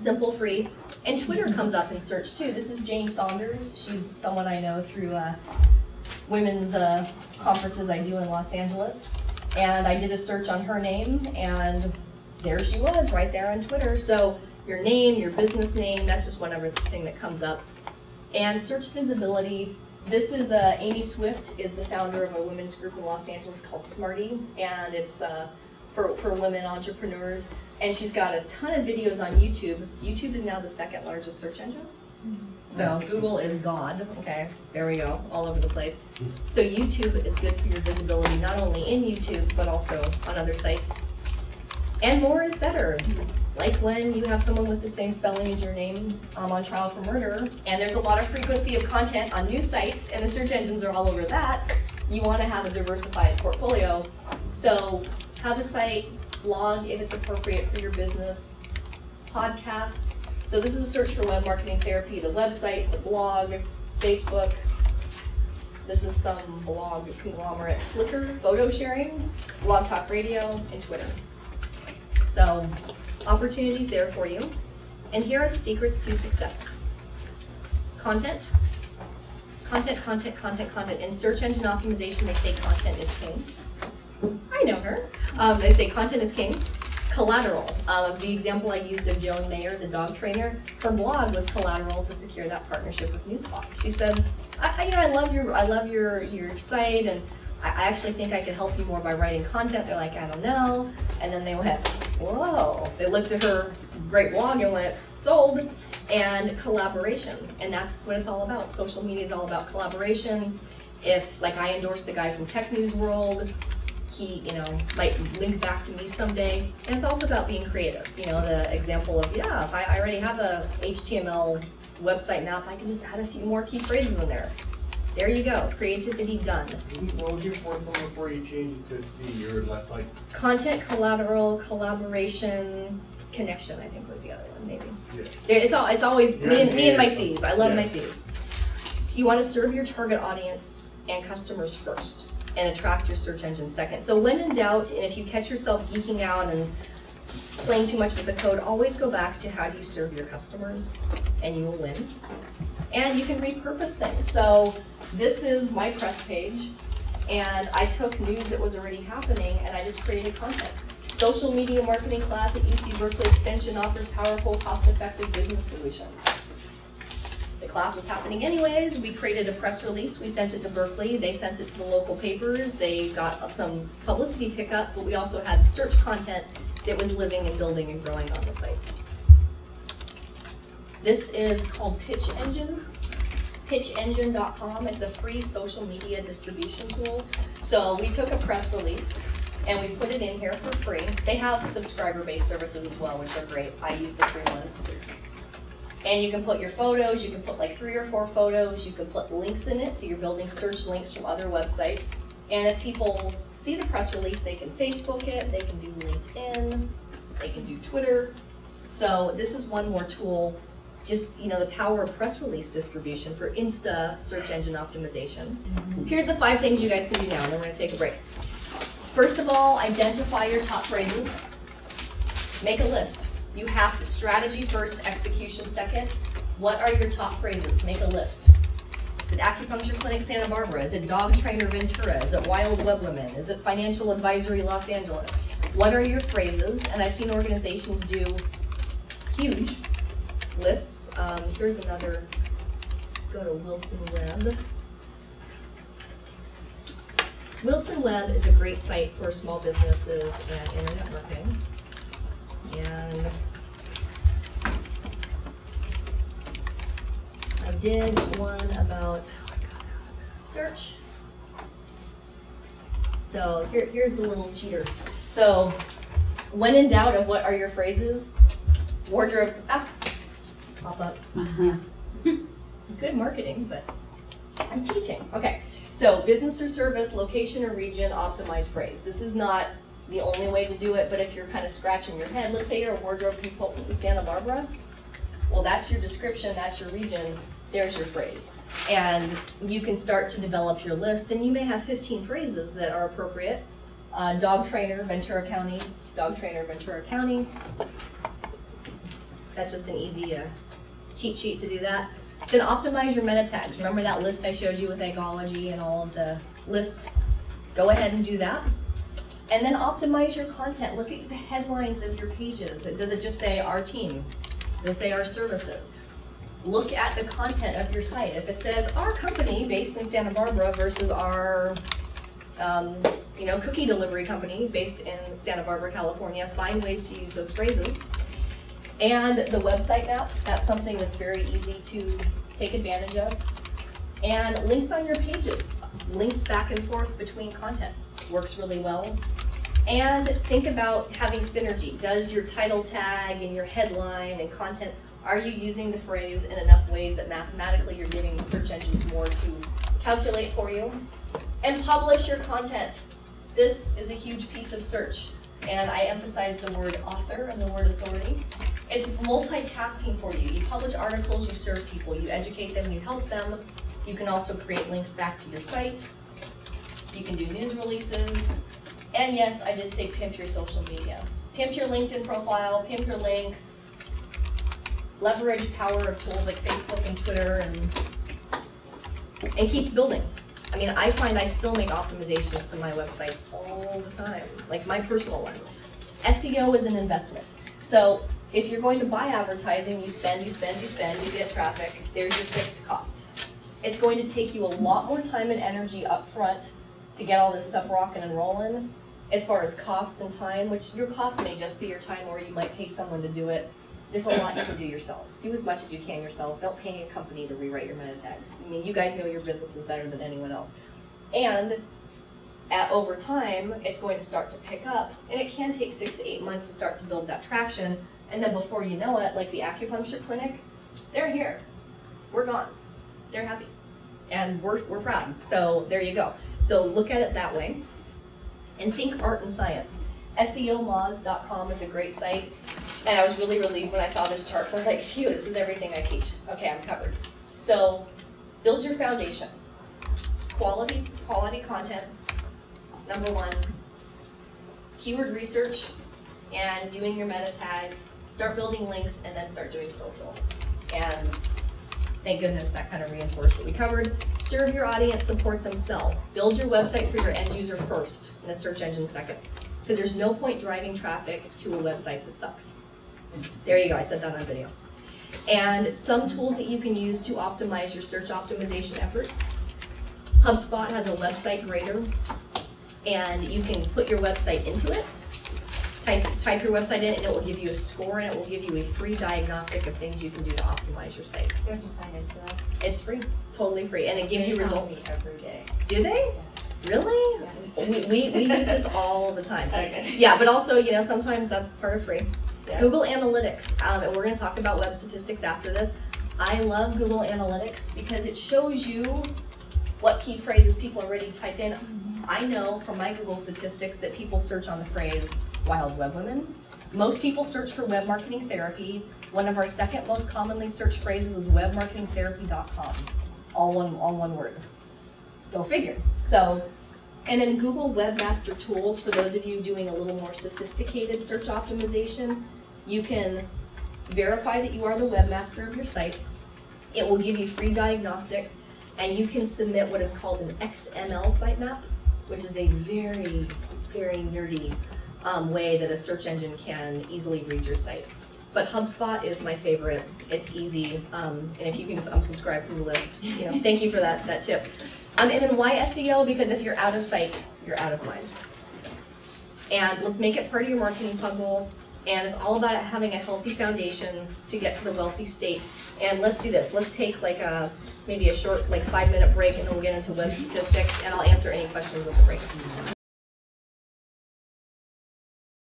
Simple, free. And Twitter comes up in search too. This is Jane Saunders. She's someone I know through women's conferences I do in Los Angeles. And I did a search on her name, and there she was right there on Twitter. So your name, your business name, that's just one other thing that comes up. And search visibility. This is Amy Swift is the founder of a women's group in Los Angeles called Smarty, and it's for women entrepreneurs. And she's got a ton of videos on YouTube. YouTube is now the second largest search engine. So Google is God. Okay, there we go, all over the place. So YouTube is good for your visibility, not only in YouTube, but also on other sites. And more is better. Like when you have someone with the same spelling as your name on Trial for Murder, and there's a lot of frequency of content on news sites, and the search engines are all over that, you want to have a diversified portfolio. So have a site, blog if it's appropriate for your business, podcasts. So this is a search for web marketing therapy, the website, the blog, Facebook. This is some blog conglomerate, Flickr, photo sharing, Blog Talk Radio, and Twitter. So opportunities there for you. And here are the secrets to success. Content. Content, content, content, content. In search engine optimization, they say content is king. I know her. They say content is king. Collateral. The example I used of Joan Mayer, the dog trainer, her blog was collateral to secure that partnership with Newsflash. She said, I love your site, and I actually think I can help you more by writing content. They're like, I don't know. And then they went, whoa. They looked at her great blog and went, sold. And collaboration. And that's what it's all about. Social media is all about collaboration. If, like, I endorsed the guy from Tech News World, he, might link back to me someday. And it's also about being creative. The example of, yeah, if I already have a HTML website now, if I can just add a few more key phrases in there. There you go, creativity done. What was your fourth one before you changed it to C, or less like? Content, collateral, collaboration, connection, I think was the other one, maybe. Yeah. It's always me and my C's. I love my C's. So you want to serve your target audience and customers first, and attract your search engine second. So when in doubt, and if you catch yourself geeking out and playing too much with the code, always go back to how do you serve your customers, and you will win. And you can repurpose things. So this is my press page, and I took news that was already happening, and I just created content. Social media marketing class at UC Berkeley Extension offers powerful, cost-effective business solutions. The class was happening anyways. We created a press release. We sent it to Berkeley. They sent it to the local papers. They got some publicity pickup, but we also had search content that was living and building and growing on the site. This is called Pitch Engine. PitchEngine.com. It's a free social media distribution tool. So we took a press release and we put it in here for free. They have subscriber-based services as well, which are great. I use the free ones. And you can put your photos. You can put like 3 or 4 photos. You can put links in it, so you're building search links from other websites. And if people see the press release, they can Facebook it, they can do LinkedIn, they can do Twitter. So this is one more tool. Just, the power of press release distribution for Insta search engine optimization. Here's the 5 things you guys can do now, and then we're going to take a break. First of all, identify your top phrases. Make a list. You have to strategy first, execution second. What are your top phrases? Make a list. Is it Acupuncture Clinic Santa Barbara? Is it Dog Trainer Ventura? Is it Wild Web Women? Is it Financial Advisory Los Angeles? What are your phrases? And I've seen organizations do huge lists. Here's another. Let's go to Wilson Web. Wilson Web is a great site for small businesses and internet marketing. And I did one about search. So here's the little cheater. So when in doubt of what are your phrases, wardrobe, pop up. Good marketing, but I'm teaching. Okay, so business or service, location or region, optimize phrase. This is not the only way to do it, but if you're kind of scratching your head, let's say you're a wardrobe consultant in Santa Barbara, well, that's your description, that's your region, there's your phrase. And you can start to develop your list, and you may have 15 phrases that are appropriate. Dog trainer, Ventura County, dog trainer, Ventura County. That's just an easy cheat sheet to do that. Then optimize your meta tags. Remember that list I showed you with Eggology and all of the lists? Go ahead and do that. And then optimize your content. Look at the headlines of your pages. Does it just say our team? Does it say our services? Look at the content of your site. If it says our company based in Santa Barbara versus our cookie delivery company based in Santa Barbara, California, find ways to use those phrases. And the website map, that's something that's very easy to take advantage of. And links on your pages, links back and forth between content, works really well. And think about having synergy. Does your title tag and your headline and content, are you using the phrase in enough ways that mathematically you're giving the search engines more to calculate for you? And publish your content. This is a huge piece of search. And I emphasize the word author and the word authority. It's multitasking for you. You publish articles, you serve people, you educate them, you help them. You can also create links back to your site. You can do news releases. And yes, I did say pimp your social media. Pimp your LinkedIn profile, pimp your links, leverage power of tools like Facebook and Twitter, and keep building. I mean, I find I still make optimizations to my websites all the time, like my personal ones. SEO is an investment. So if you're going to buy advertising, you spend, you get traffic, there's your fixed cost. It's going to take you a lot more time and energy up front to get all this stuff rocking and rolling. As far as cost and time, which your cost may just be your time, or you might pay someone to do it. There's a lot you can do yourselves. Do as much as you can yourselves. Don't pay a company to rewrite your meta tags. I mean, you guys know your businesses better than anyone else. And over time, it's going to start to pick up, and it can take 6 to 8 months to start to build that traction. And then before you know it, like the acupuncture clinic, they're here. We're gone. They're happy. And we're proud. So there you go. So look at it that way. And think art and science. SEOmoz.com is a great site. And I was really relieved when I saw this chart. So I was like, phew, this is everything I teach. Okay, I'm covered. So build your foundation. Quality content, number one. Keyword research and doing your meta tags. Start building links and then start doing social. And thank goodness that kind of reinforced what we covered. Serve your audience, support themselves. Build your website for your end user first and the search engine second. Because there's no point driving traffic to a website that sucks. There you go, I said that on video. And some tools that you can use to optimize your search optimization efforts. HubSpot has a website grader, and you can put your website into it. Type your website in and it will give you a score, and it will give you a free diagnostic of things you can do to optimize your site. You have to sign in for that. It's free, totally free, and it gives you results. Every day. Do they? Yes. Really? Yes. We use this all the time. Okay. Yeah, but also, sometimes that's part of free. Yeah. Google Analytics, and we're going to talk about web statistics after this. I love Google Analytics because it shows you what key phrases people already type in. I know from my Google statistics that people search on the phrase wild web women. Most people search for web marketing therapy. One of our second most commonly searched phrases is webmarketingtherapy.com. All one word. Go figure. So, and then Google Webmaster Tools, for those of you doing a little more sophisticated search optimization, you can verify that you are the webmaster of your site. It will give you free diagnostics, and you can submit what is called an XML sitemap, which is a very, very nerdy way that a search engine can easily read your site. But HubSpot is my favorite. It's easy, and if you can just unsubscribe from the list, thank you for that tip. And then why SEO? Because if you're out of sight, you're out of mind. And let's make it part of your marketing puzzle. And it's all about having a healthy foundation to get to the wealthy state. And let's do this. Let's take maybe a short 5-minute break, and then we'll get into web statistics, and I'll answer any questions at the break.